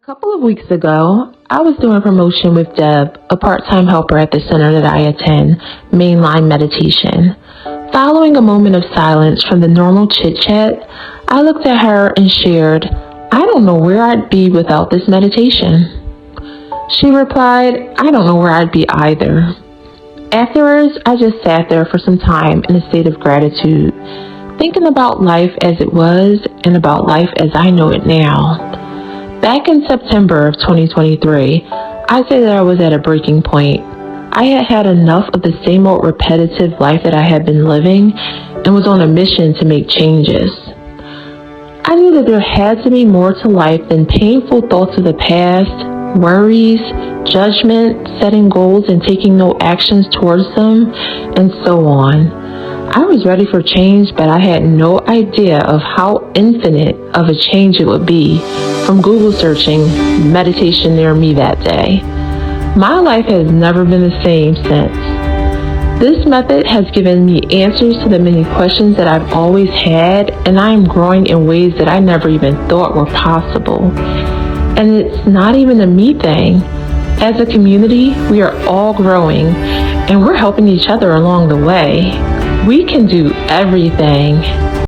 A couple of weeks ago, I was doing promotion with Deb, a part-time helper at the center that I attend, Mainline Meditation. Following a moment of silence from the normal chit-chat, I looked at her and shared, "I don't know where I'd be without this meditation." She replied, "I don't know where I'd be either." Afterwards, I just sat there for some time in a state of gratitude, thinking about life as it was and about life as I know it now. Back in September of 2023, I say that I was at a breaking point. I had had enough of the same old repetitive life that I had been living and was on a mission to make changes. I knew that there had to be more to life than painful thoughts of the past, worries, judgment, setting goals and taking no actions towards them, and so on. I was ready for change, but I had no idea of how infinite of a change it would be from Google searching meditation near me that day. My life has never been the same since. This method has given me answers to the many questions that I've always had, and I am growing in ways that I never even thought were possible. And it's not even a me thing. As a community, we are all growing, and we're helping each other along the way. We can do everything.